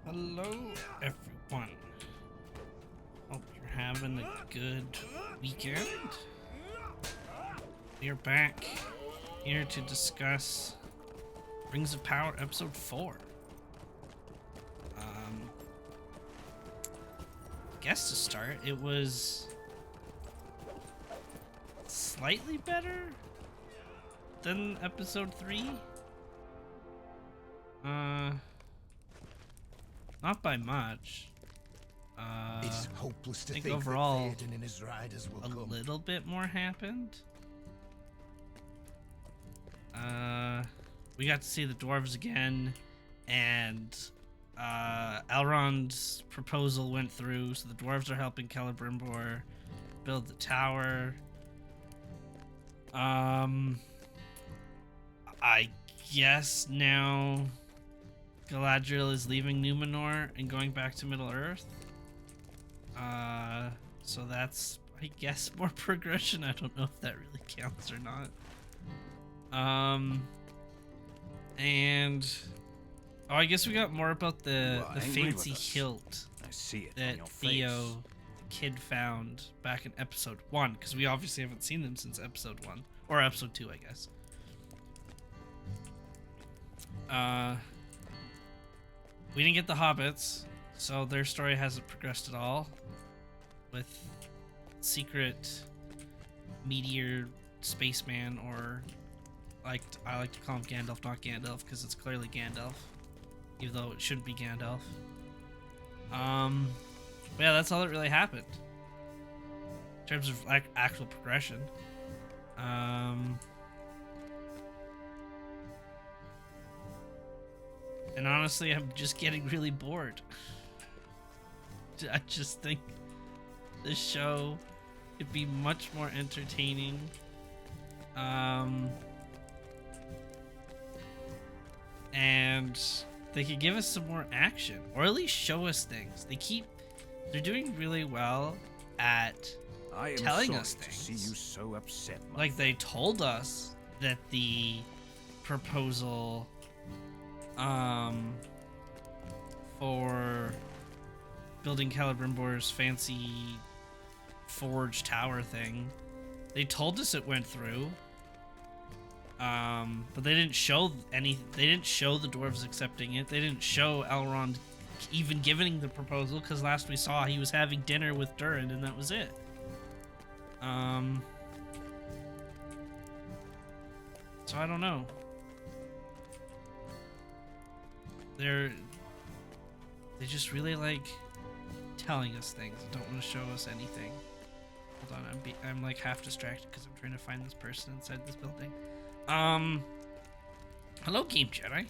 Hello, everyone. Hope you're having a good weekend. We are back here to discuss Rings of Power Episode 4. I guess to start, it was slightly better than Episode 3. Not by much. It's hopeless to think think overall, that Theoden and his riders will a come. little bit more happened. We got to see the dwarves again, and Elrond's proposal went through, so the dwarves are helping Celebrimbor build the tower. I guess now Galadriel is leaving Numenor and going back to Middle-earth. So that's, I guess, more progression. I don't know if that really counts or not. And I guess we got more about the fancy hilt I see it that on your Theo, face. the kid, found back in episode 1, because we obviously haven't seen them since episode 1 or episode 2, I guess. We didn't get the hobbits, so their story hasn't progressed at all. With secret meteor spaceman, or I like to call him Gandalf, not Gandalf, because it's clearly Gandalf, even though it shouldn't be Gandalf. But yeah, that's all that really happened in terms of like actual progression. And honestly, I'm just getting really bored. I just think this show could be much more entertaining. And they could give us some more action, or at least show us things. They're doing really well at I am telling sorry us to things. see you so upset, my Like, they told us that the proposal for building Celebrimbor's fancy forge tower thing, they told us it went through, but they didn't show they didn't show the dwarves accepting it. They didn't show Elrond even giving the proposal, because last we saw he was having dinner with Durin, and that was it. So I don't know. They just really like telling us things. They don't want to show us anything. Hold on, I'm like half distracted because I'm trying to find this person inside this building. Hello, Game Jedi.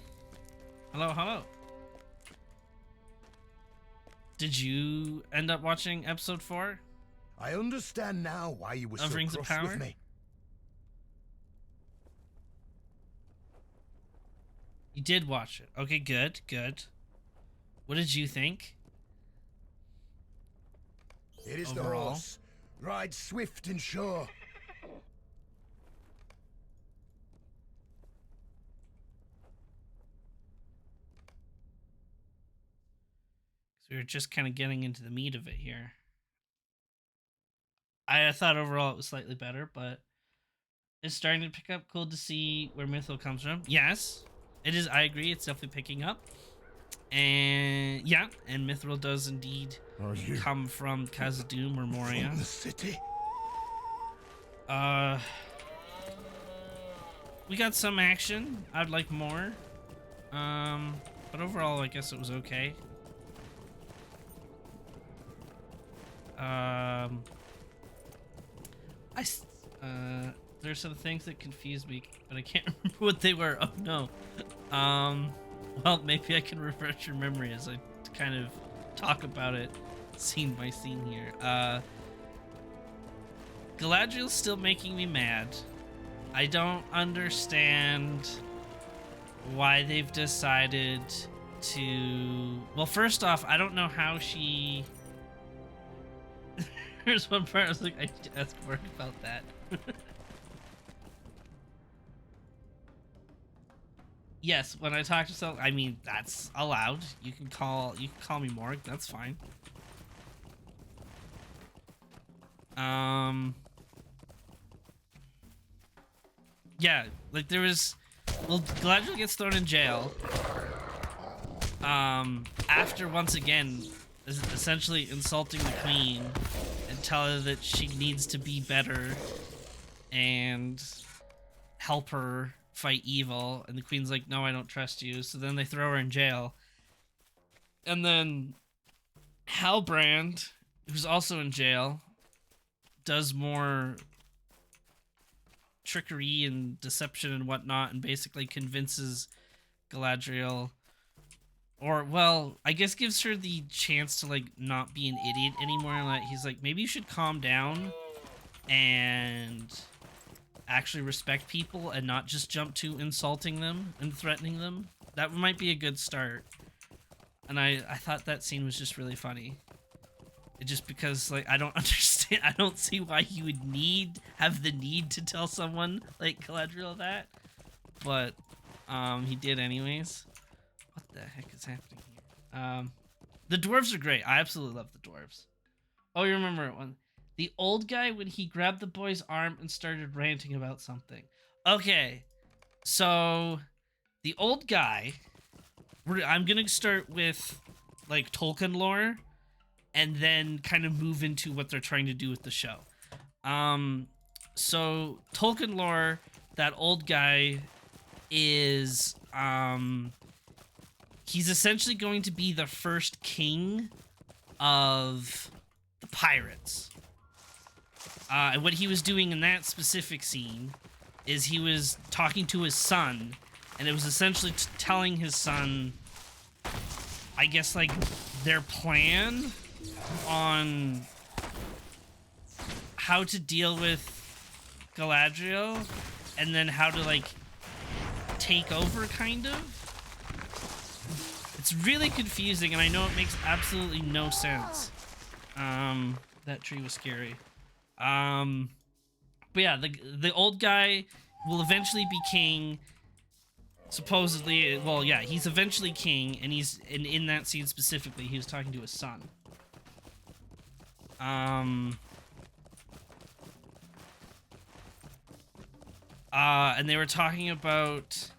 Hello. Did you end up watching episode 4? I understand now why you were Of so Rings of cross Power? with me. You did watch it. Okay, good. What did you think? It is Overall? the horse. Ride swift and sure. So we were just kind of getting into the meat of it here. I thought overall it was slightly better, but it's starting to pick up. Cool to see where Mithril comes from. Yes, it is. I agree. It's definitely picking up. And yeah, and Mithril does indeed Are you come from Khazad-dûm or Moria. from the city? We got some action. I'd like more. But overall, I guess it was okay. There's some things that confused me, but I can't remember what they were. Oh no. Well, maybe I can refresh your memory as I kind of talk about it scene by scene here. Galadriel's still making me mad. I don't understand why they've decided to... Well, first off, I don't know how she... There's one part I was like, I need to ask Mark about that. Yes, when I talk to someone, I mean that's allowed. You can call me Morg. That's fine. Yeah, like there was. Well, Galadriel gets thrown in jail. After once again, essentially insulting the queen and tell her that she needs to be better and help her fight evil, and the queen's like, no, I don't trust you. So then they throw her in jail, and then Halbrand, who's also in jail, does more trickery and deception and whatnot, and basically convinces Galadriel, or well, I guess gives her the chance to like not be an idiot anymore. Like he's like, maybe you should calm down and actually respect people and not just jump to insulting them and threatening them. That might be a good start. And I thought that scene was just really funny. It just because like I don't understand, I don't see why you would have the need to tell someone like Galadriel that, but he did anyways. What the heck is happening here? The dwarves are great. I absolutely love the dwarves. Oh, you remember one? The old guy when he grabbed the boy's arm and started ranting about something. Okay, so the old guy. I'm gonna start with like Tolkien lore, and then kind of move into what they're trying to do with the show. So Tolkien lore, that old guy is he's essentially going to be the first king of the pirates. And what he was doing in that specific scene is he was talking to his son, and it was essentially telling his son, I guess, like, their plan on how to deal with Galadriel, and then how to, like, take over, kind of. It's really confusing, and I know it makes absolutely no sense. That tree was scary. But yeah, the old guy will eventually be king. Supposedly, well, yeah, he's eventually king, and he's in that scene specifically, he was talking to his son. And they were talking about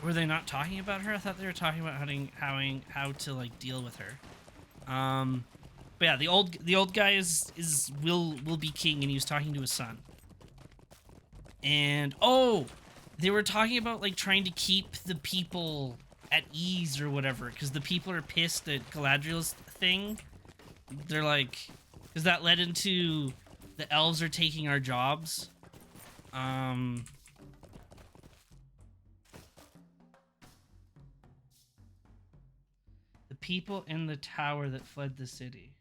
were they not talking about her? I thought they were talking about how to like deal with her. But yeah, the old guy will be king, and he was talking to his son. And oh, they were talking about like trying to keep the people at ease or whatever, because the people are pissed at Galadriel's thing. They're like, because that led into the elves are taking our jobs. The people in the tower that fled the city.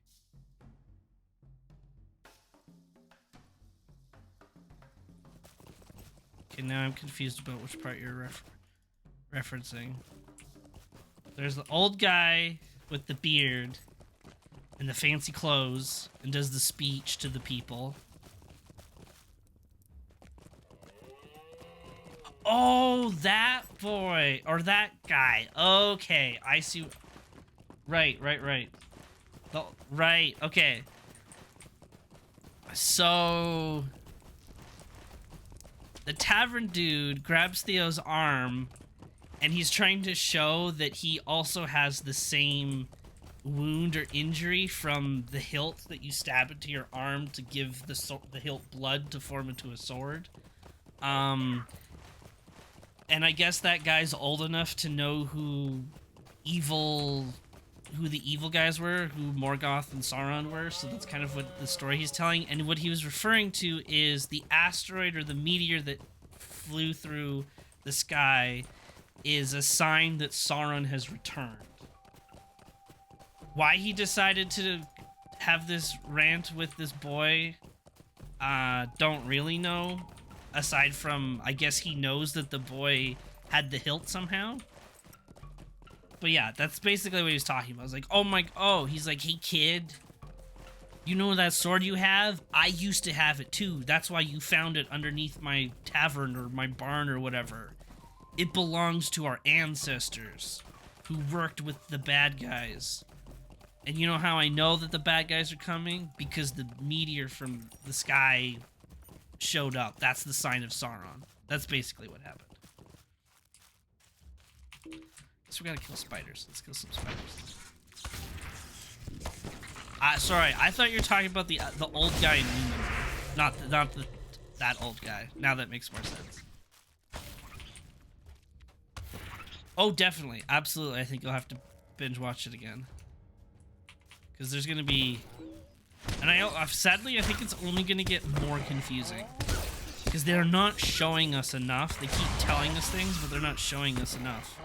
Okay, now I'm confused about which part you're referencing. There's the old guy with the beard and the fancy clothes and does the speech to the people. Oh, that boy, or that guy. Okay, I see. Right. Right, okay. So the tavern dude grabs Theo's arm, and he's trying to show that he also has the same wound or injury from the hilt that you stab into your arm to give the hilt blood to form into a sword. And I guess that guy's old enough to know who the evil guys were, who Morgoth and Sauron were, so that's kind of what the story he's telling. And what he was referring to is the asteroid or the meteor that flew through the sky is a sign that Sauron has returned. Why he decided to have this rant with this boy, don't really know, aside from, I guess he knows that the boy had the hilt somehow. But yeah, that's basically what he was talking about. I was like, oh, he's like, hey kid, You know that sword you have? I used to have it too. That's why you found it underneath my tavern or my barn or whatever. It belongs to our ancestors who worked with the bad guys. And you know how I know that the bad guys are coming? Because the meteor from the sky showed up. That's the sign of Sauron. That's basically what happened. So we gotta kill spiders. Let's kill some spiders. Sorry, I thought you were talking about the old guy in Newman. Not that old guy. Now that makes more sense. Oh, definitely. Absolutely. I think you'll have to binge watch it again. Because there's going to be... And sadly, I think it's only going to get more confusing. Because they're not showing us enough. They keep telling us things, but they're not showing us enough.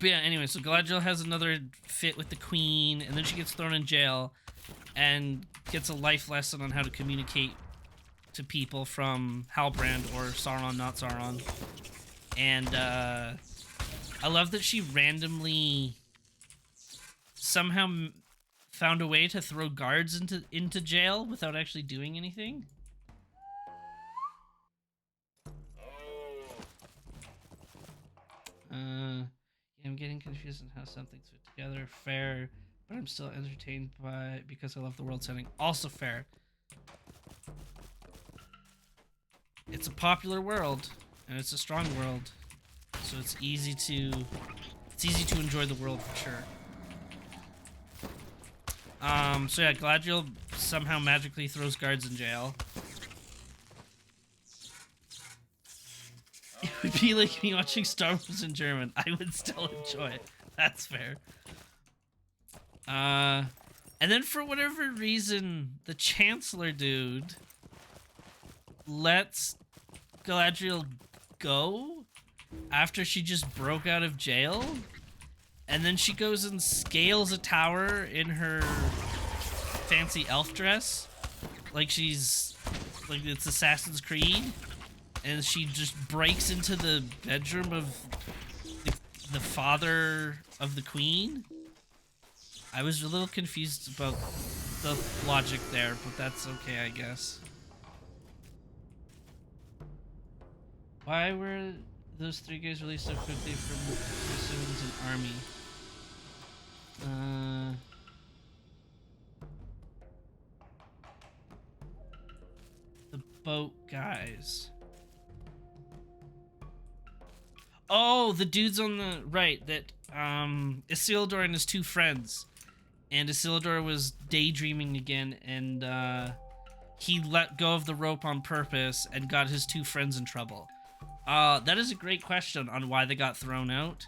But yeah, anyway, so Galadriel has another fit with the queen, and then she gets thrown in jail and gets a life lesson on how to communicate to people from Halbrand or Sauron, not Sauron. And I love that she randomly somehow found a way to throw guards into jail without actually doing anything. I'm getting confused on how something's fit together. Fair, but I'm still entertained because I love the world setting. Also fair. It's a popular world, and it's a strong world, so it's easy to enjoy the world for sure. So yeah, Galadriel somehow magically throws guards in jail. It would be like me watching Star Wars in German. I would still enjoy it. That's fair. And then for whatever reason, the Chancellor dude lets Galadriel go after she just broke out of jail. And then she goes and scales a tower in her fancy elf dress. Like it's Assassin's Creed. And she just breaks into the bedroom of the father of the queen. I was a little confused about the logic there, but that's okay, I guess. Why were those 3 guys released so quickly from Bassoon's army? The boat guys. Oh, the dudes on the right that Isildur and his 2 friends. And Isildur was daydreaming again, and he let go of the rope on purpose and got his 2 friends in trouble. That is a great question on why they got thrown out.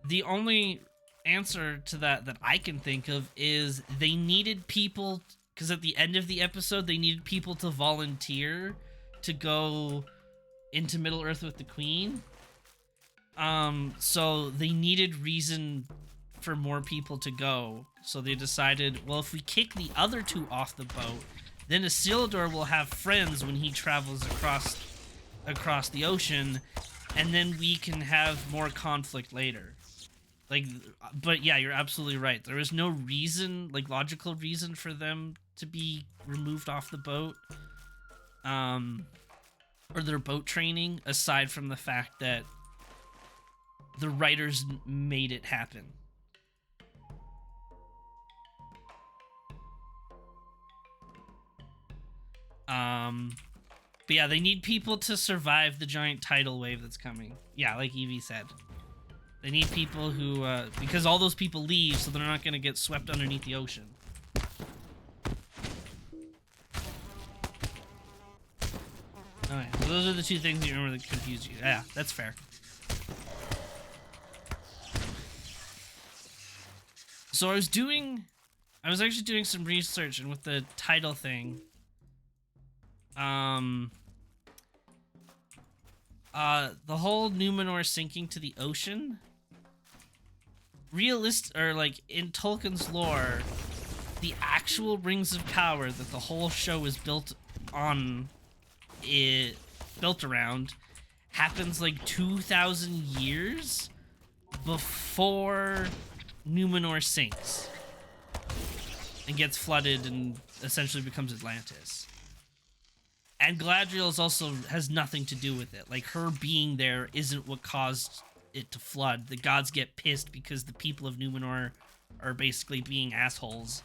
The only answer to that I can think of is they needed people, because at the end of the episode, they needed people to volunteer to go into Middle-earth with the queen. So they needed reason for more people to go. So they decided, well, if we kick the other 2 off the boat, then Isildur will have friends when he travels across the ocean, and then we can have more conflict later. But yeah, you're absolutely right. There is no reason, logical reason for them to be removed off the boat. Or their boat training, aside from the fact that the writers made it happen. But yeah, they need people to survive the giant tidal wave that's coming. Yeah, like Evie said. They need people who, because all those people leave, so they're not going to get swept underneath the ocean. Okay, so those are the 2 things you remember that confuse you. Yeah, that's fair. So I was actually doing some research, and with the title thing, the whole Numenor sinking to the ocean, in Tolkien's lore, the actual Rings of Power that the whole show is built around happens 2,000 years before Numenor sinks and gets flooded and essentially becomes Atlantis. And Galadriel is also has nothing to do with it. Like, her being there isn't what caused it to flood. The gods get pissed because the people of Numenor are basically being assholes.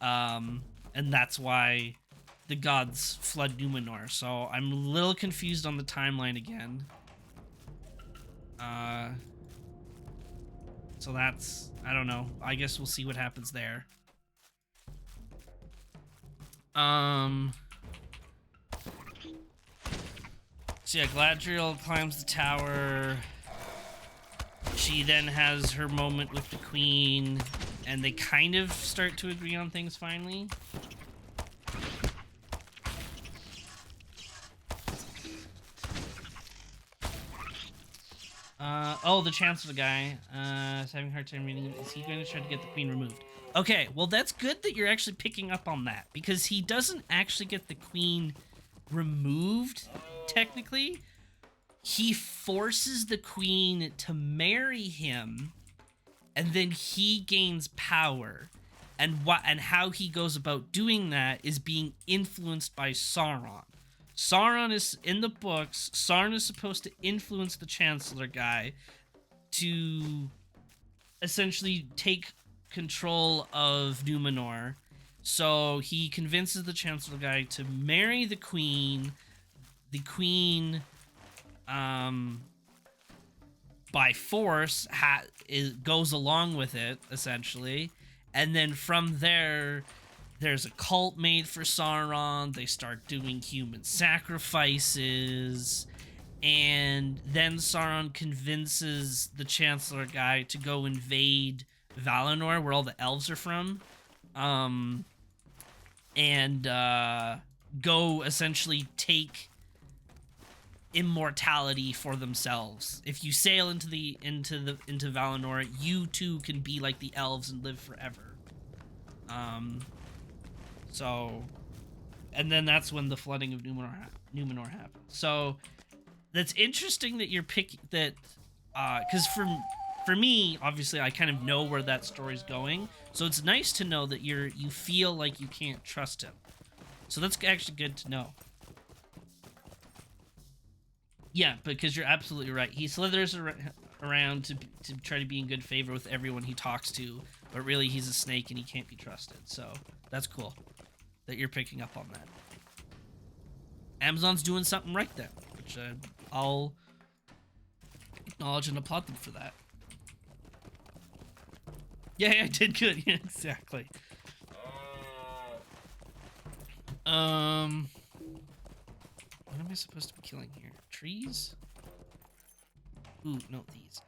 And that's why the gods flood Numenor. So I'm a little confused on the timeline again. So that's, I don't know. I guess we'll see what happens there. So yeah, Galadriel climbs the tower. She then has her moment with the queen, and they kind of start to agree on things finally. Oh, the Chancellor guy is having a hard time reading. Is he going to try to get the queen removed? Okay, well, that's good that you're actually picking up on that, because he doesn't actually get the queen removed, technically. He forces the queen to marry him, and then he gains power. And how he goes about doing that is being influenced by Sauron. Sauron is, in the books, Sauron is supposed to influence the Chancellor guy to essentially take control of Numenor. So he convinces the Chancellor guy to marry the queen. The queen, by force, goes along with it, essentially. And then from there, there's a cult made for Sauron. They start doing human sacrifices. And then Sauron convinces the Chancellor guy to go invade Valinor, where all the elves are from. And go essentially take immortality for themselves. If you sail into Valinor, you too can be like the elves and live forever. So, and then that's when the flooding of Numenor happens. So that's interesting that you're picking that, because for me, obviously, I kind of know where that story's going. So it's nice to know that you feel like you can't trust him. So that's actually good to know. Yeah, because you're absolutely right. He slithers around to try to be in good favor with everyone he talks to, but really he's a snake and he can't be trusted. So that's cool that you're picking up on that. Amazon's doing something right there, which I'll acknowledge and applaud them for that. Yeah, I did good. Yeah, exactly. What am I supposed to be killing here? Trees? Ooh, no, these.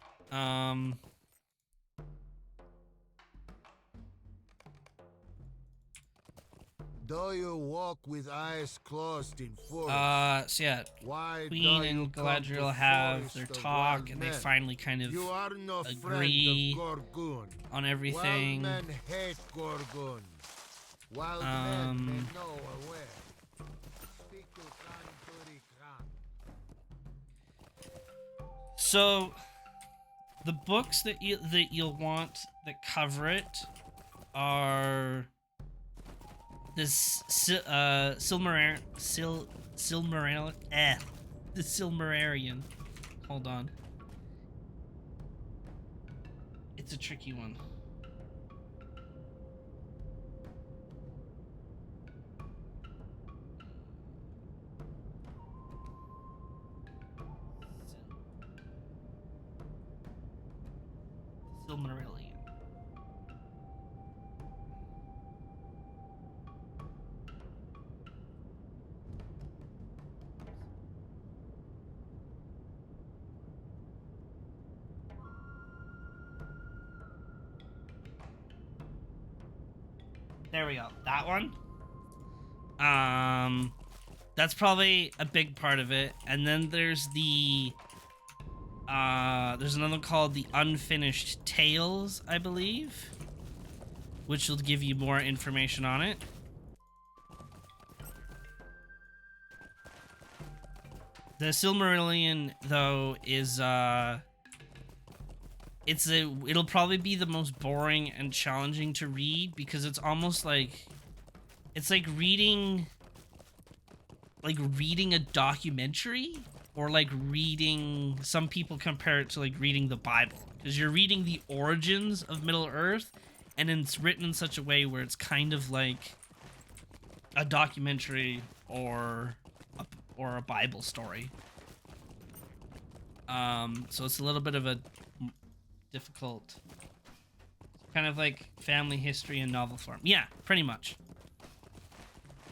Do you walk with eyes closed in forest? So yeah, Why Queen do you and come to Galadriel have forest their of talk, wild and they men? finally kind of You are no agree friend of Gorgun. on everything. Wild men hate Gorgun. Wild men may know a way. Speak to Khan Turi Khan. So, the books that you'll want that cover it are this Silmarillion. The Silmarillion. Hold on. It's a tricky one. Silmarillion. There we go. That one. That's probably a big part of it. And then there's there's another called the Unfinished Tales, I believe, which will give you more information on it. The Silmarillion, though, is it'll probably be the most boring and challenging to read because it's almost like it's like reading a documentary, or like reading, some people compare it to like reading the Bible, because you're reading the origins of Middle Earth, and it's written in such a way where it's kind of like a documentary or a Bible story. So it's a little bit of a difficult, kind of like family history in novel form. Yeah, pretty much.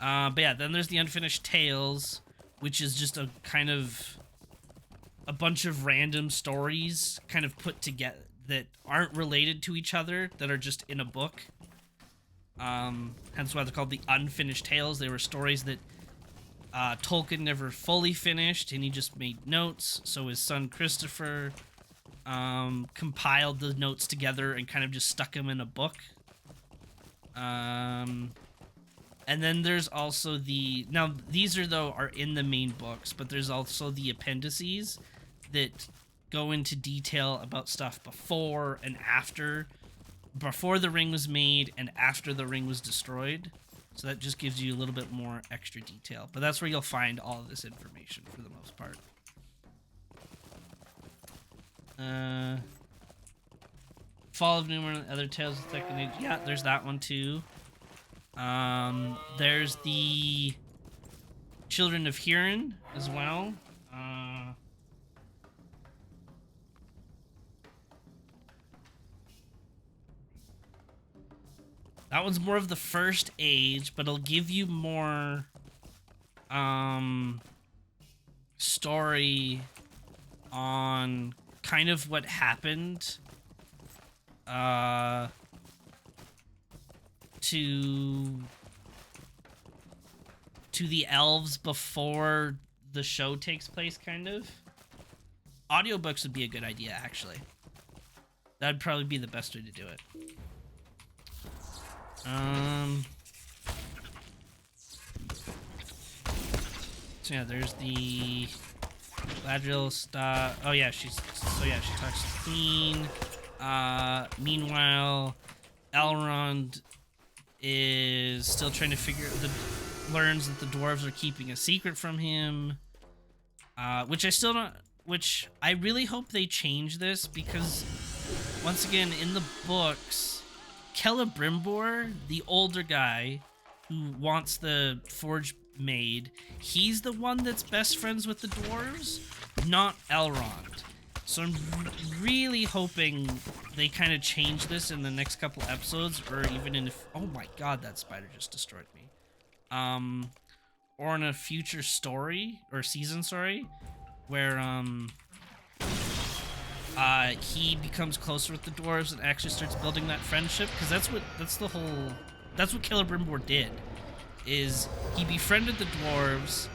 But yeah, then there's the Unfinished Tales, which is just a kind of a bunch of random stories kind of put together that aren't related to each other, that are just in a book. Hence why they're called the Unfinished Tales. They were stories that Tolkien never fully finished, and he just made notes. So his son Christopher compiled the notes together and kind of just stuck them in a book. And then there's also now these are in the main books, but there's also the appendices that go into detail about stuff before and after, before the ring was made and after the ring was destroyed. So that just gives you a little bit more extra detail. But that's where you'll find all of this information for the most part. Fall of Numenor and other Tales of the Second Age. Yeah, there's that one too. There's the Children of Hurin as well. That one's more of the First Age, but it'll give you more story on kind of what happened to the elves before the show takes place, kind of. Audiobooks would be a good idea, actually. That'd probably be the best way to do it. So yeah, there's the Galadriel stuff. Oh yeah, she talks to the Queen. Meanwhile, Elrond is still trying to learns that the dwarves are keeping a secret from him. Which I really hope they change this, because once again, in the books, Celebrimbor, the older guy who wants the forge made, he's the one that's best friends with the dwarves, not Elrond. So I'm really hoping they kind of change this in the next couple episodes, or even in oh my god, that spider just destroyed me. Or in a future story, or season, sorry, where he becomes closer with the dwarves and actually starts building that friendship, because that's what Celebrimbor did, is he befriended the dwarves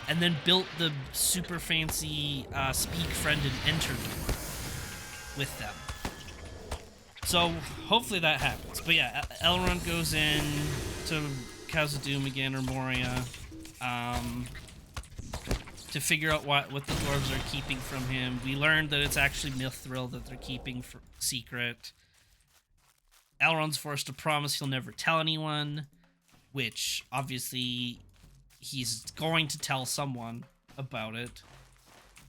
and then built the super fancy speak friend and enter with them. So hopefully that happens. But yeah, Elrond goes in to Khazad-dûm again, or Moria, to figure out what the dwarves are keeping from him. We learned that it's actually Mithril that they're keeping secret. Elrond's forced to promise he'll never tell anyone, which obviously he's going to tell someone about it.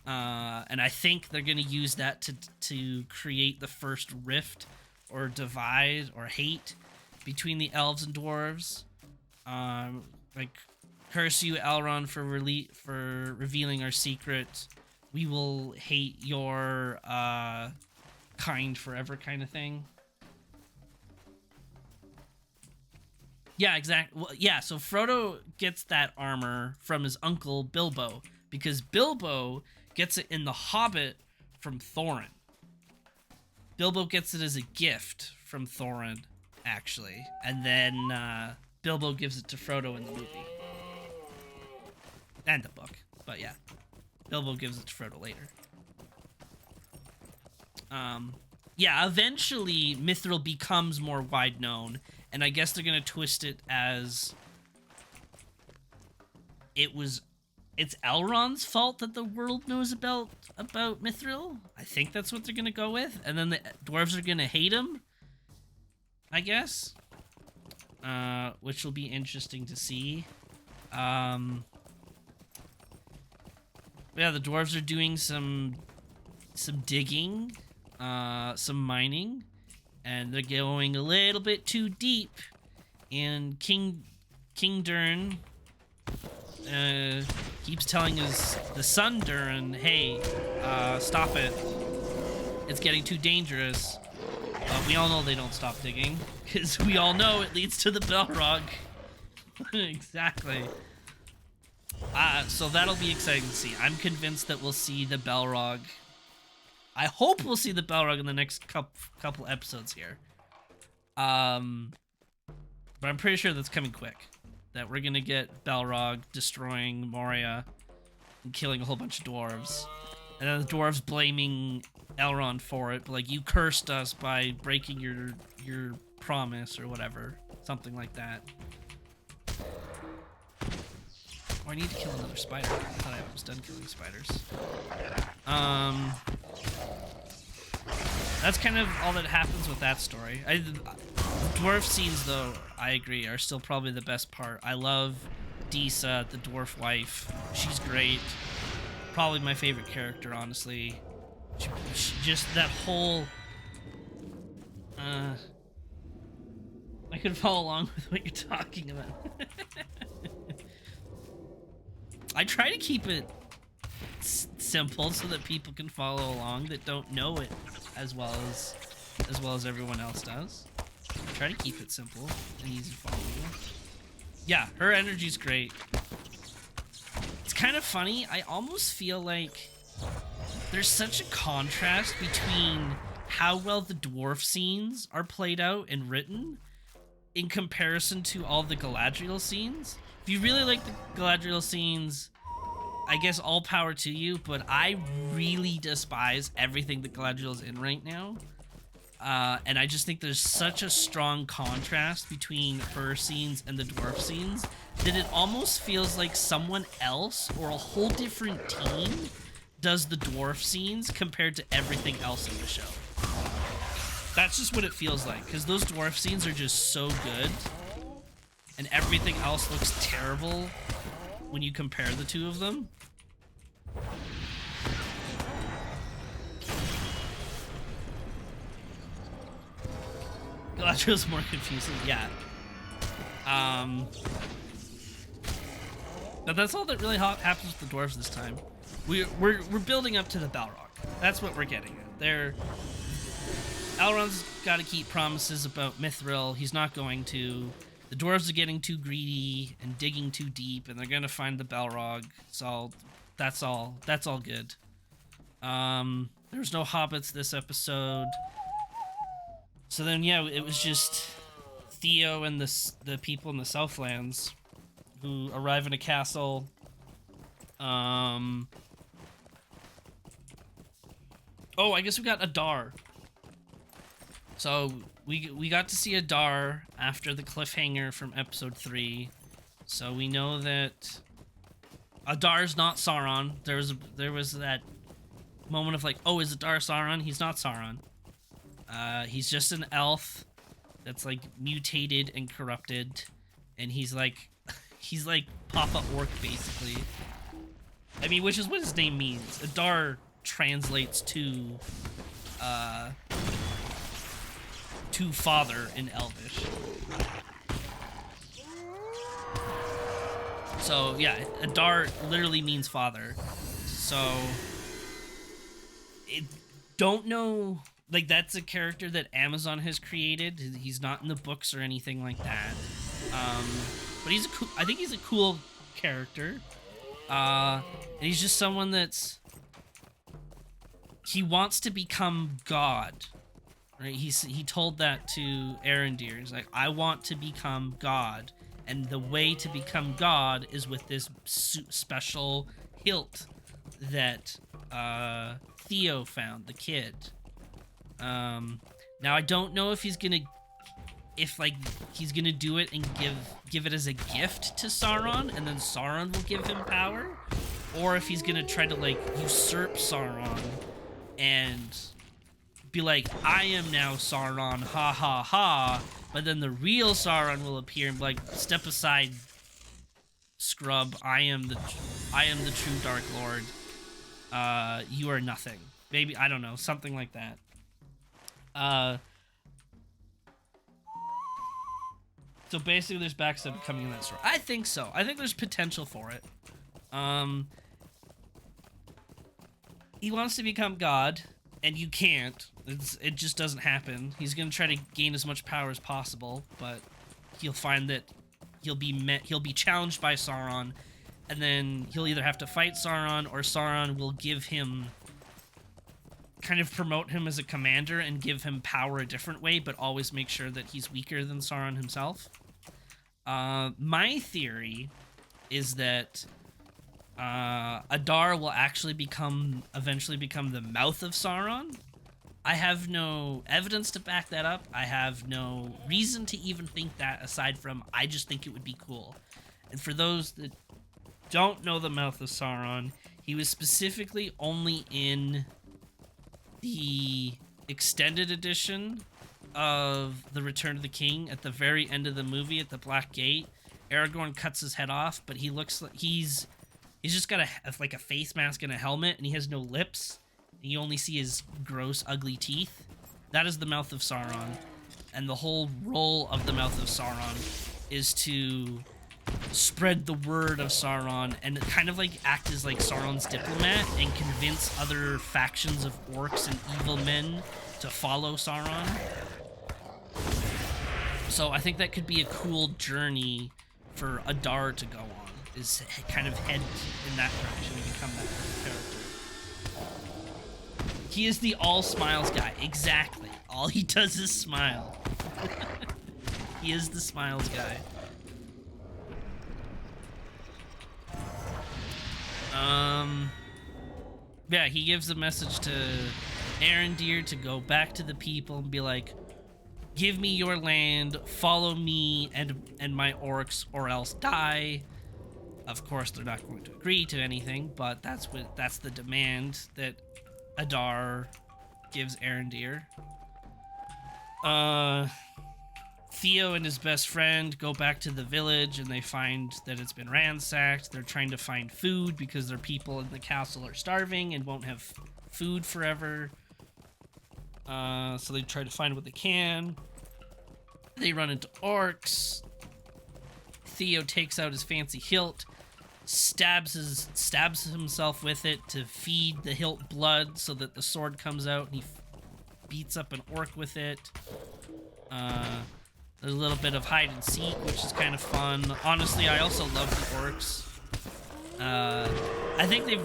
And I think they're going to use that to create the first rift or divide or hate between the elves and dwarves. Like, curse you, Elrond, for revealing our secret. We will hate your kind forever, kind of thing. Yeah, exactly. Well, yeah, so Frodo gets that armor from his uncle Bilbo, because Bilbo gets it in The Hobbit from Thorin. Bilbo gets it as a gift from Thorin, actually, and then Bilbo gives it to Frodo in the movie. And the book, but yeah. Bilbo gives it to Frodo later. Yeah, eventually Mithril becomes more wide known, and I guess they're gonna twist it as it was it's Elrond's fault that the world knows about Mithril. I think that's what they're gonna go with, and then the dwarves are gonna hate him, I guess. Which will be interesting to see. Yeah, the dwarves are doing some digging, some mining, and they're going a little bit too deep. And King Durin keeps telling the son Durin, hey, stop it. It's getting too dangerous. But we all know they don't stop digging, because we all know it leads to the Balrog. Exactly. So that'll be exciting to see. I'm convinced that we'll see the Balrog. I hope we'll see the Balrog in the next couple episodes here. But I'm pretty sure that's coming quick. That we're gonna get Balrog destroying Moria and killing a whole bunch of dwarves. And then the dwarves blaming Elrond for it. Like, you cursed us by breaking your promise or whatever. Something like that. Oh, I need to kill another spider. I thought I was done killing spiders. That's kind of all that happens with that story. Dwarf scenes, though, I agree, are still probably the best part. I love Disa, the dwarf wife. She's great. Probably my favorite character, honestly. She just that whole... I could follow along with what you're talking about. I try to keep it simple so that people can follow along that don't know it as well as everyone else does. I try to keep it simple and easy to follow. Yeah, her energy's great. It's kind of funny. I almost feel like there's such a contrast between how well the dwarf scenes are played out and written in comparison to all the Galadriel scenes. If you really like the Galadriel scenes, I guess all power to you, but I really despise everything that Galadriel's in right now. And I just think there's such a strong contrast between her scenes and the dwarf scenes that it almost feels like someone else or a whole different team does the dwarf scenes compared to everything else in the show. That's just what it feels like, because those dwarf scenes are just so good, and everything else looks terrible when you compare the two of them. Galadriel's more confusing, yeah. But that's all that really happens with the dwarves this time. We're building up to the Balrog. That's what we're getting at. Elrond's got to keep promises about Mithril. He's not going to. The dwarves are getting too greedy and digging too deep, and they're gonna find the Balrog. So that's all good. There's no hobbits this episode. So then, yeah, it was just Theo and the people in the Southlands who arrive in a castle. Oh, I guess we got Adar. So we got to see Adar after the cliffhanger from episode 3. So we know that Adar's not Sauron. There was that moment of like, oh, is Adar Sauron? He's not Sauron. He's just an elf that's like mutated and corrupted, and he's like Papa Orc basically. I mean, which is what his name means. Adar translates to father in Elvish. So yeah, Adar literally means father. So don't know. Like, that's a character that Amazon has created. He's not in the books or anything like that. But I think he's a cool character. And he's just someone he wants to become God. Right? He told that to Arondir. He's like, I want to become God. And the way to become God is with this special hilt that Theo found, the kid. Now I don't know if he's gonna if like he's gonna do it and give it as a gift to Sauron, and then Sauron will give him power, or if he's gonna try to like usurp Sauron and be like, I am now Sauron, ha ha ha, but then the real Sauron will appear and be like, step aside, scrub, I am the true Dark Lord. You are nothing. Maybe, I don't know, something like that. So basically there's backstep coming in that story. I think so. I think there's potential for it. He wants to become God, and you can't. It just doesn't happen. He's gonna try to gain as much power as possible, but he'll find that he'll be challenged by Sauron, and then he'll either have to fight Sauron, or Sauron will give him, kind of promote him as a commander and give him power a different way, but always make sure that he's weaker than Sauron himself. My theory is that Adar will actually eventually become the mouth of Sauron. I have no evidence to back that up. I have no reason to even think that, aside from I just think it would be cool. And for those that don't know the mouth of Sauron, he was specifically only in the extended edition of The Return of the King. At the very end of the movie, at the Black Gate, Aragorn cuts his head off, but he looks like he's just got like a face mask and a helmet, and he has no lips. You only see his gross, ugly teeth. That is the mouth of Sauron. And the whole role of the mouth of Sauron is to spread the word of Sauron and kind of like act as like Sauron's diplomat and convince other factions of orcs and evil men to follow Sauron. So I think that could be a cool journey for Adar to go on, is kind of head in that direction and become that character. He is the all smiles guy. Exactly. All he does is smile. He is the smiles guy. Yeah, he gives a message to Arondir to go back to the people and be like, give me your land, follow me and my orcs, or else die. Of course, they're not going to agree to anything, but that's the demand that Adar gives Arondir. Theo and his best friend go back to the village, and they find that it's been ransacked. They're trying to find food because their people in the castle are starving and won't have food forever. So they try to find what they can. They run into orcs. Theo takes out his fancy hilt, stabs himself with it to feed the hilt blood so that the sword comes out, and he beats up an orc with it. There's a little bit of hide and seek, which is kind of fun. Honestly, I also love the orcs. I think they've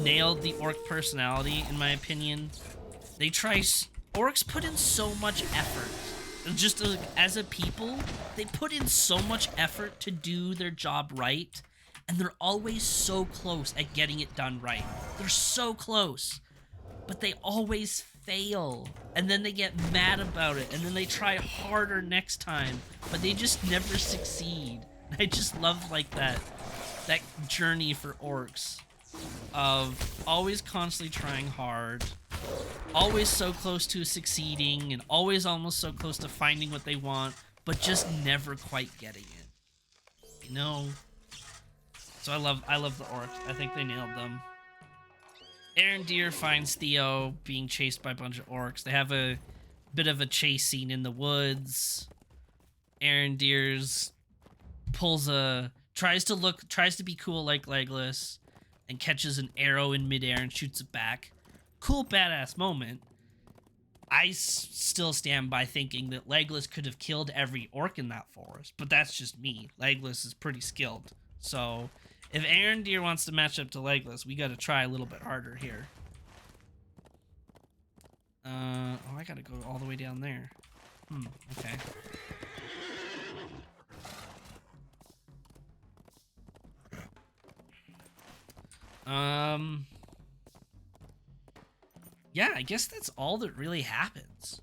nailed the orc personality, in my opinion. Orcs put in so much effort. Just as a people, they put in so much effort to do their job right, and they're always so close at getting it done right. They're so close, but they always fail, and then they get mad about it, and then they try harder next time, but they just never succeed. I just love like that journey for orcs of always constantly trying hard, always so close to succeeding, and always almost so close to finding what they want, but just never quite getting it. You know? So I love the orcs. I think they nailed them. Arondir finds Theo being chased by a bunch of orcs. They have a bit of a chase scene in the woods. Arondir's tries to be cool like Legolas, and catches an arrow in midair and shoots it back. Cool, badass moment. I still stand by thinking that Legolas could have killed every orc in that forest, but that's just me. Legolas is pretty skilled. So if Arondir wants to match up to Legolas, we gotta try a little bit harder here. I gotta go all the way down there. Okay. Yeah, I guess that's all that really happens.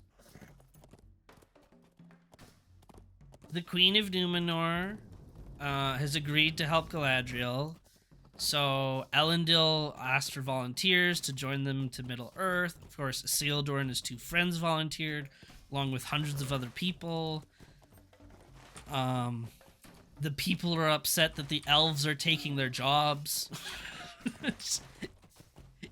the Queen of Numenor has agreed to help Galadriel. So Elendil asked for volunteers to join them to Middle Earth. Of course, Isildur and his two friends volunteered, along with hundreds of other people. The people are upset that the elves are taking their jobs.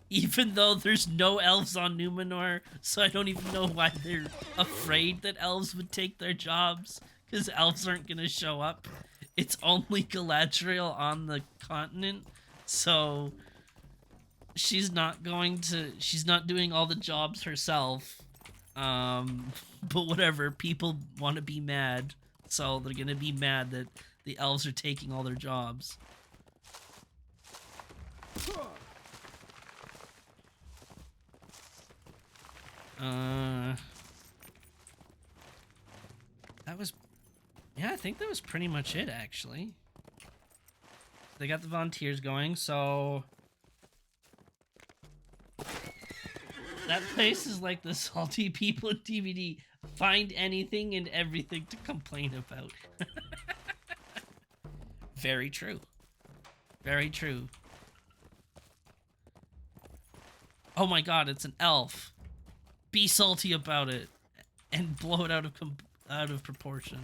Even though there's no elves on Numenor, so I don't even know why they're afraid that elves would take their jobs, because elves aren't going to show up. It's only Galadriel on the continent, so she's not doing all the jobs herself. But whatever, people want to be mad, so they're going to be mad that the elves are taking all their jobs. I think that was pretty much it, actually. They got the volunteers going, so that place is like the salty people in DVD. Find anything and everything to complain about. Very true. Very true. Oh my god, it's an elf. Be salty about it and blow it out of proportion.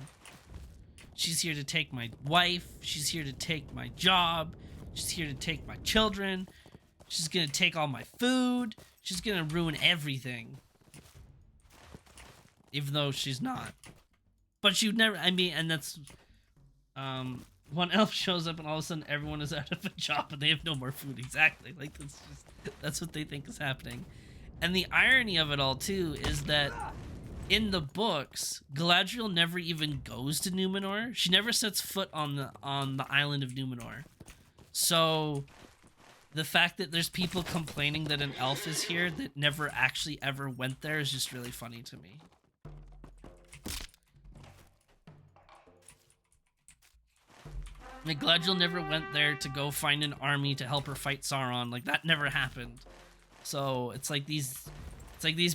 She's here to take my wife. She's here to take my job. She's here to take my children. She's gonna take all my food. She's gonna ruin everything. Even though she's not. But she would never, I mean, and that's, one elf shows up and all of a sudden everyone is out of a job and they have no more food. Exactly. Like, that's what they think is happening. And the irony of it all, too, is that in the books, Galadriel never even goes to Numenor. She never sets foot on the island of Numenor. So the fact that there's people complaining that an elf is here that never actually ever went there is just really funny to me. Like, Galadriel never went there to go find an army to help her fight Sauron. Like, that never happened. So it's like these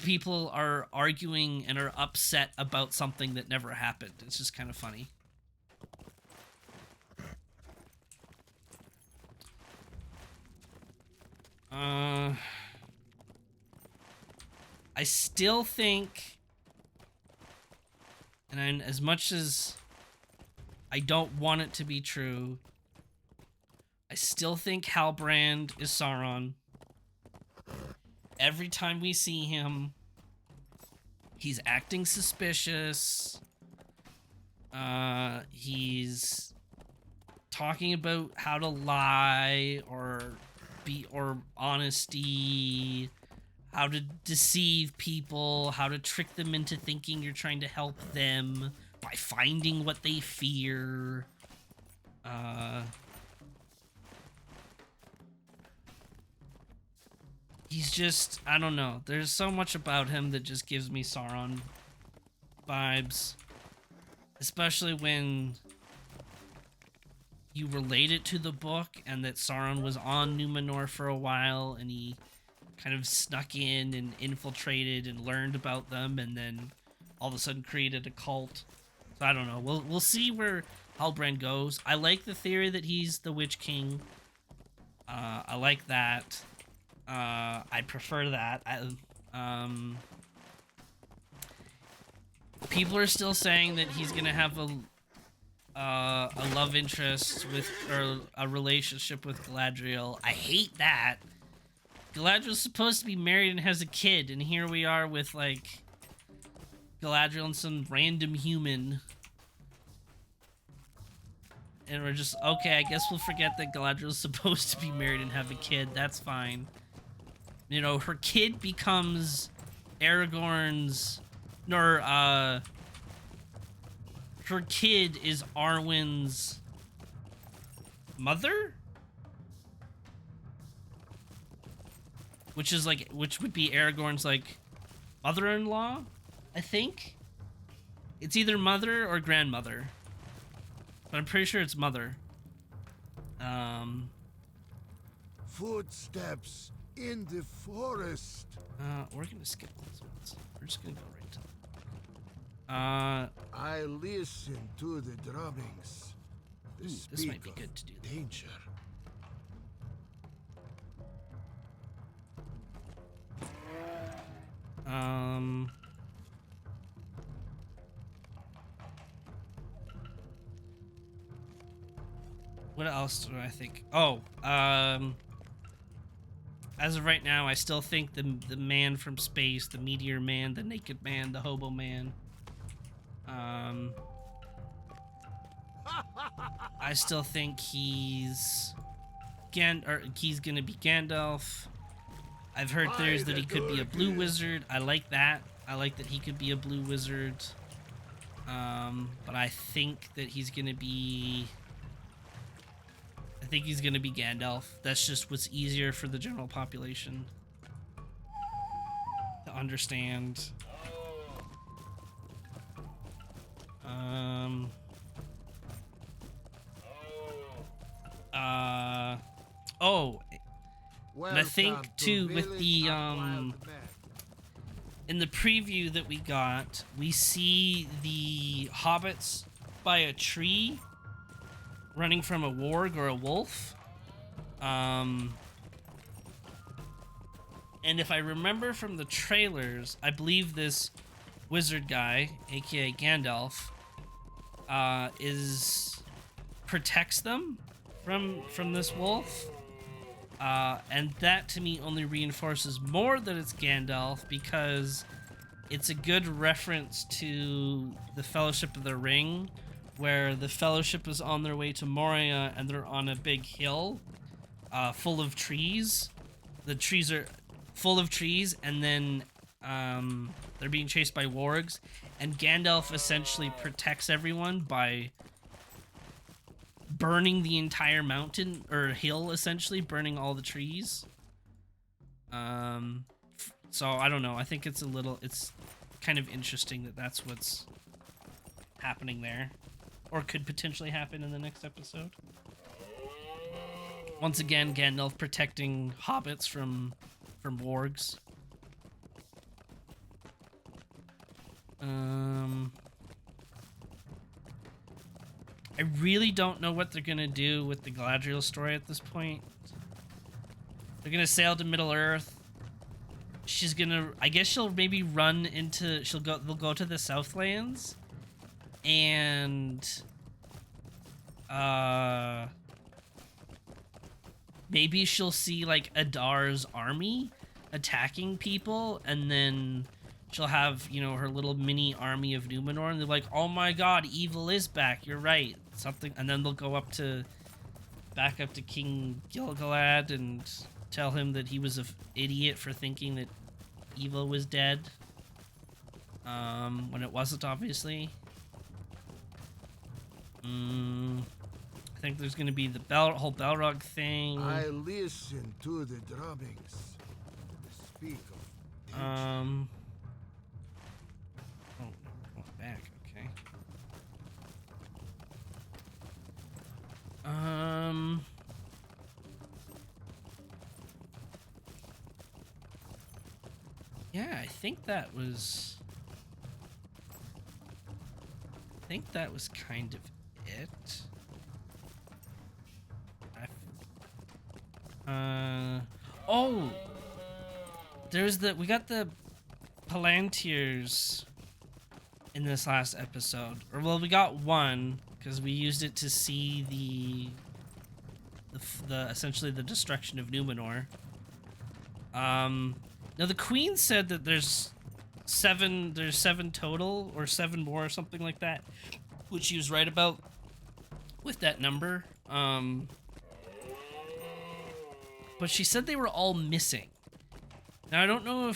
people are arguing and are upset about something that never happened. It's just kind of funny. I still think, and as much as I don't want it to be true, I still think Halbrand is Sauron. Every time we see him, he's acting suspicious. He's talking about how to lie or honesty, how to deceive people, how to trick them into thinking you're trying to help them by finding what they fear. He's just, I don't know. There's so much about him that just gives me Sauron vibes. Especially when you relate it to the book and that Sauron was on Numenor for a while and he kind of snuck in and infiltrated and learned about them and then all of a sudden created a cult. So I don't know. We'll see where Halbrand goes. I like the theory that he's the Witch King. I like that. I prefer that. People are still saying that he's gonna have a love interest with, or a relationship with Galadriel. I hate that. Galadriel's supposed to be married and has a kid, and here we are with like Galadriel and some random human. And we're just, okay, I guess we'll forget that Galadriel's supposed to be married and have a kid. That's fine. You know, her kid becomes Aragorn's, her kid is Arwen's mother? Which is like, which would be Aragorn's like mother-in-law, I think? It's either mother or grandmother. But I'm pretty sure it's mother. Footsteps in the forest. We're gonna skip those ones. We're just gonna go right to them. I listen to the drummings. They this speak might be of good to do. danger. Um. What else do I think? Oh, as of right now, I still think the man from space, the meteor man, the naked man, the hobo man. I still think he's he's gonna be Gandalf. I've heard theories that he could be a blue wizard. I like that. I like that he could be a blue wizard. But I think that he's gonna be. I think he's gonna be Gandalf. That's just what's easier for the general population to understand. Oh, and I think too with the in the preview that we got, we see the hobbits by a tree running from a warg or a wolf. And if I remember from the trailers, I believe this wizard guy, aka Gandalf, protects them from this wolf. And that to me only reinforces more that it's Gandalf, because it's a good reference to the Fellowship of the Ring, where the Fellowship is on their way to Moria and they're on a big hill full of trees. The trees are full of trees, and then they're being chased by wargs, and Gandalf essentially protects everyone by burning the entire mountain or hill, essentially burning all the trees. So I don't know, I think it's kind of interesting that that's what's happening there, or could potentially happen in the next episode. Once again, Gandalf protecting hobbits from wargs. I really don't know what they're gonna do with the Galadriel story at this point. They're gonna sail to Middle Earth. She's gonna, I guess she'll maybe run into, they'll go to the Southlands, and maybe she'll see like Adar's army attacking people, and then she'll have, you know, her little mini army of Numenor, and they're like, oh my god, evil is back, you're right, something, and then they'll go back up to King Gil-galad and tell him that he was an idiot for thinking that evil was dead, when it wasn't, obviously. I think there's gonna be the whole Balrog thing. I listen to the drummings. They speak of danger. Oh, going back, okay. Yeah, I think that was kind of it. Oh, we got the Palantirs in this last episode, or well, we got one because we used it to see the essentially the destruction of Numenor. Now the Queen said that there's seven total, or 7 more, or something like that, which she was right about with that number. But she said they were all missing. Now I don't know.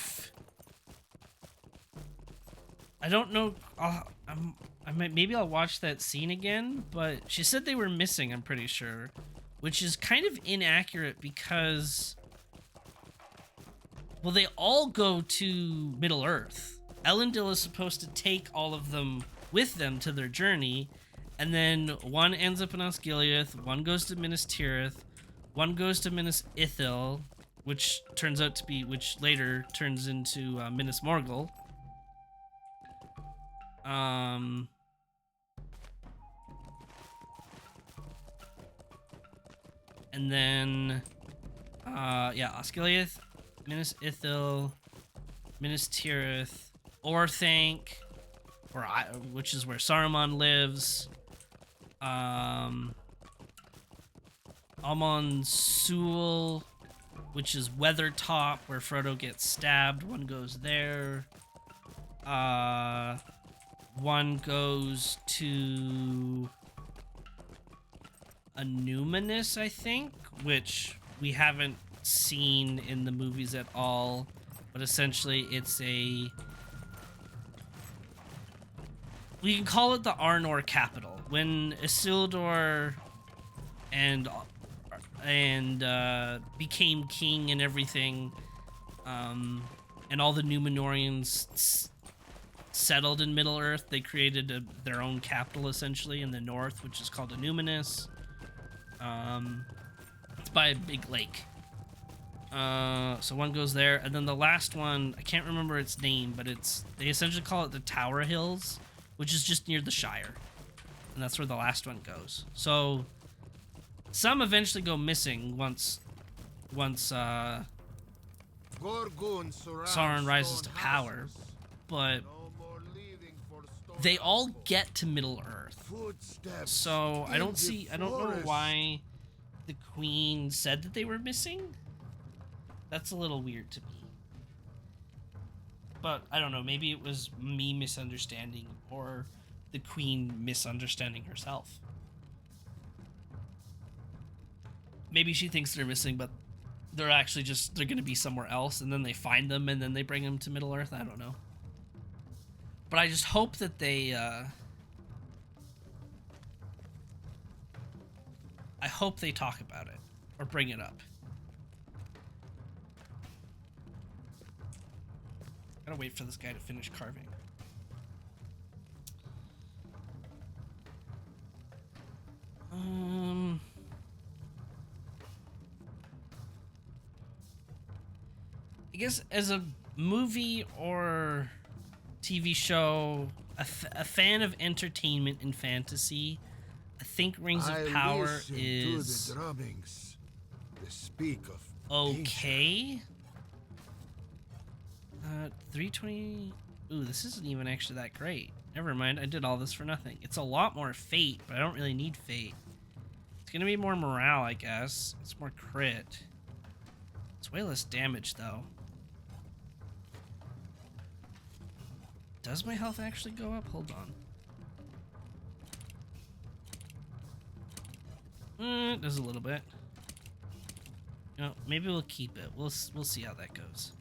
Maybe I'll watch that scene again. But she said they were missing, I'm pretty sure, which is kind of inaccurate because, well, they all go to Middle Earth. Elendil is supposed to take all of them with them to their journey, and then one ends up in Osgiliath, one goes to Minas Tirith, one goes to Minas Ithil, which later turns into Minas Morgul. And then, yeah, Osgiliath, Minas Ithil, Minas Tirith, Orthanc, which is where Saruman lives. Amon Sul, which is Weathertop, where Frodo gets stabbed. One goes there. One goes to Anuminus, I think, which we haven't seen in the movies at all, but essentially it's we can call it the Arnor capital. When Isildur and became king and everything, and all the Númenóreans settled in Middle Earth, they created their own capital essentially in the north, which is called Anuminus. It's by a big lake. So one goes there, and then the last one, I can't remember its name, but they essentially call it the Tower Hills, which is just near the Shire, and that's where the last one goes. So some eventually go missing once Sauron rises to power, but they all get to Middle Earth. So I don't know why the Queen said that they were missing. That's a little weird to me. But I don't know, maybe it was me misunderstanding or the Queen misunderstanding herself. Maybe she thinks they're missing, but they're going to be somewhere else, and then they find them and then they bring them to Middle Earth. I don't know. But I just hope that they talk about it or bring it up. Gotta wait for this guy to finish carving. I guess as a movie or TV show, a fan of entertainment and fantasy, I think Rings of Power is to the drummings. They speak of okay. 320. Ooh, this isn't even actually that great. Never mind, I did all this for nothing. It's a lot more fate, but I don't really need fate. It's gonna be more morale, I guess. It's more crit. It's way less damage, though. Does my health actually go up? Hold on. It does a little bit. No, maybe we'll keep it. We'll see how that goes.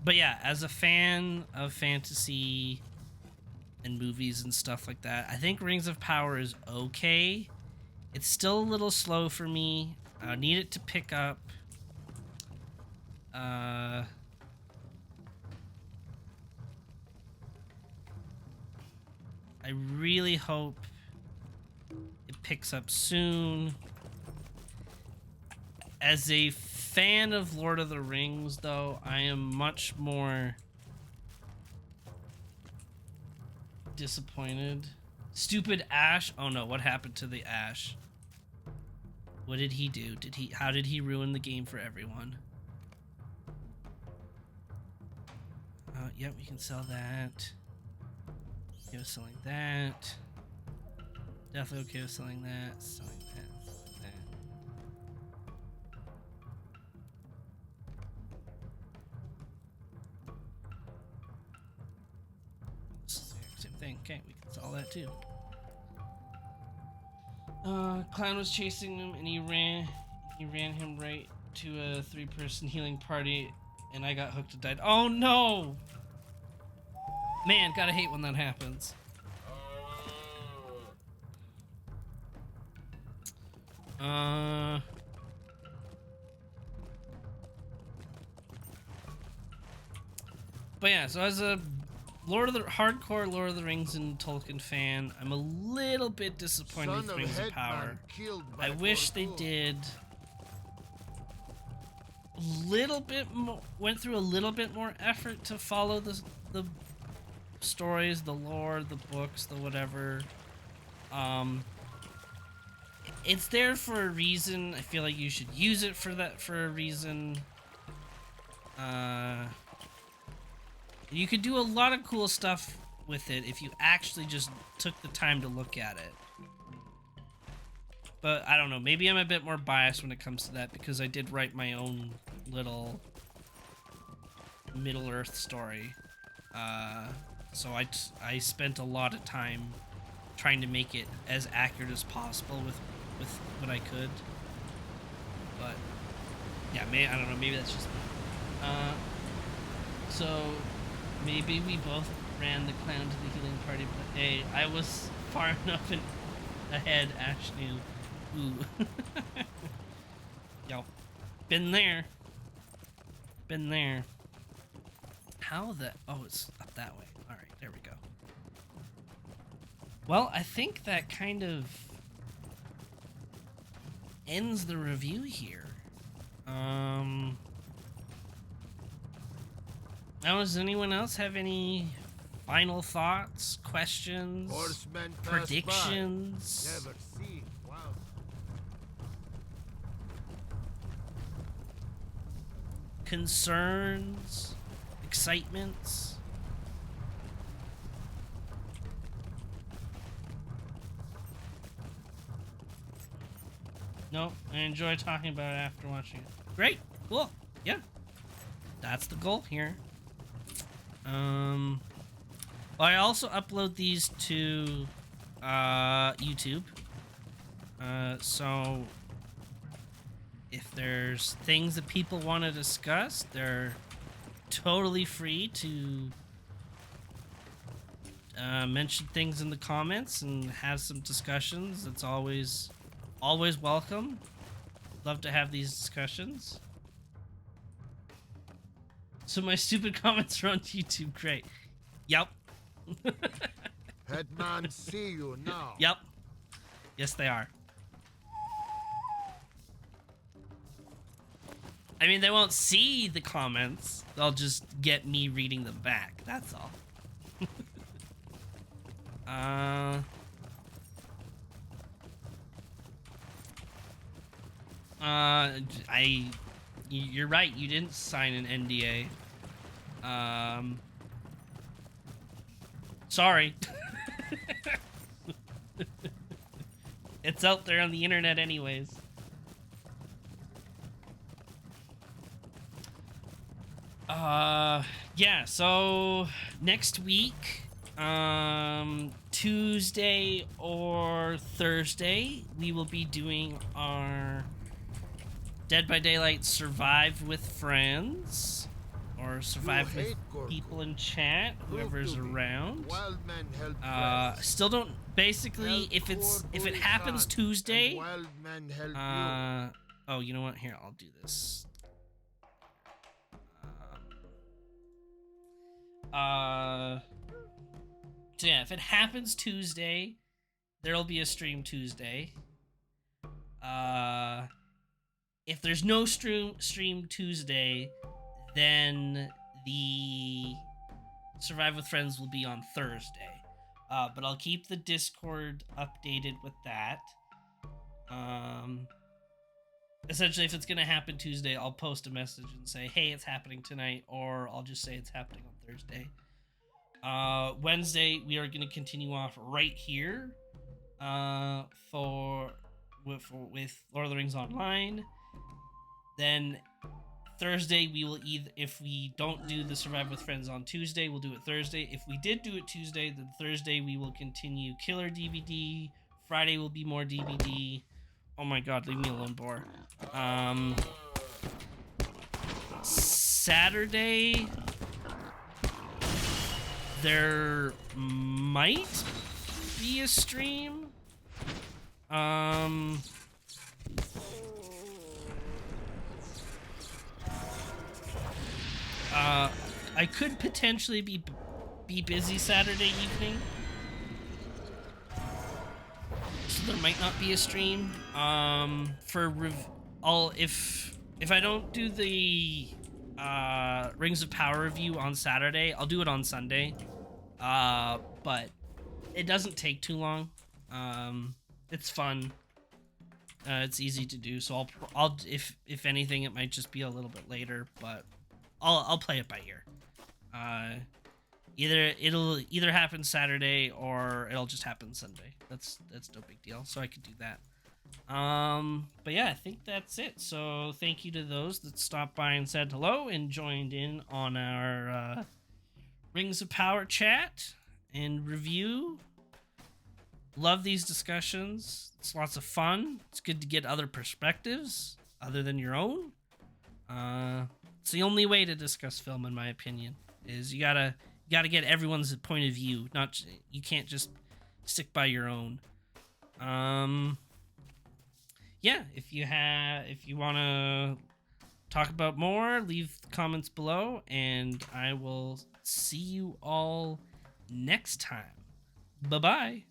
But yeah, as a fan of fantasy and movies and stuff like that, I think Rings of Power is okay. It's still a little slow for me. I need it to pick up. I really hope it picks up soon. As a fan of Lord of the Rings, though, I am much more disappointed. Stupid Ash. Oh no, what happened to the Ash? What did he do? How did he ruin the game for everyone? Yep, we can sell that. Okay with selling that. Definitely okay with selling that. Selling that. Same thing. Okay, we can sell that too. Clown was chasing him and he ran him right to a 3-person healing party and I got hooked and died. Oh no! Man, gotta hate when that happens. But yeah, so as a hardcore Lord of the Rings and Tolkien fan, I'm a little bit disappointed with Rings of Power. I wish they did a little bit more, went through a little bit more effort to follow the stories, the lore, the books, the whatever. It's there for a reason. I feel like you should use it for a reason. You could do a lot of cool stuff with it if you actually just took the time to look at it. But I don't know, maybe I'm a bit more biased when it comes to that because I did write my own little Middle-earth story. So I spent a lot of time trying to make it as accurate as possible with what I could. But yeah, I don't know, maybe that's just me. So maybe we both ran the clown to the healing party, but hey, I was far enough ahead, Ash knew. Ooh. Yo, been there. Been there. How the... Oh, it's up that way. Alright, there we go. Well, I think that kind of ends the review here. Now, does anyone else have any final thoughts, questions, Horsemen pass by. predictions? Never seen. Wow. Concerns, excitements? No, I enjoy talking about it after watching it. Great, cool, yeah. That's the goal here. Well, I also upload these to YouTube. So if there's things that people want to discuss, they're totally free to mention things in the comments and have some discussions. It's always welcome. Love to have these discussions. So my stupid comments are on YouTube. Great. Yep. Headman, see you now. Yep. Yes, they are. I mean, they won't see the comments. They'll just get me reading them back. That's all. You're right. You didn't sign an NDA. Sorry. It's out there on the internet anyways. Yeah, so next week, Tuesday or Thursday, we will be doing our Dead by Daylight Survive with Friends, or Survive with people in chat, whoever's around. Wild men help Still don't, basically, if it happens Tuesday, wild men help oh, you know what, here, I'll do this. So yeah, if it happens Tuesday, there'll be a stream Tuesday. If there's no stream Tuesday, then the Survive with Friends will be on Thursday. But I'll keep the Discord updated with that. Essentially, if it's gonna happen Tuesday, I'll post a message and say, hey, it's happening tonight, or I'll just say it's happening on Thursday. Wednesday, we are gonna continue off right here with Lord of the Rings Online. Then Thursday, we will either, if we don't do the Survive with Friends on Tuesday, we'll do it Thursday. If we did do it Tuesday, then Thursday we will continue Killer DVD. Friday will be more DVD. Oh my god, leave me alone, Boar. Saturday, there might be a stream. I could potentially be busy Saturday evening, so there might not be a stream. If I don't do the Rings of Power review on Saturday, I'll do it on Sunday. But it doesn't take too long. It's fun. It's easy to do. So I'll if anything, it might just be a little bit later, but I'll play it by ear. It'll either happen Saturday or it'll just happen Sunday. That's no big deal. So I could do that. But yeah, I think that's it. So thank you to those that stopped by and said hello and joined in on our Rings of Power chat and review. Love these discussions. It's lots of fun. It's good to get other perspectives other than your own. It's the only way to discuss film, in my opinion, is you gotta get everyone's point of view. You can't just stick by your own. Yeah, if you want to talk about more, leave comments below, and I will see you all next time. Bye-bye.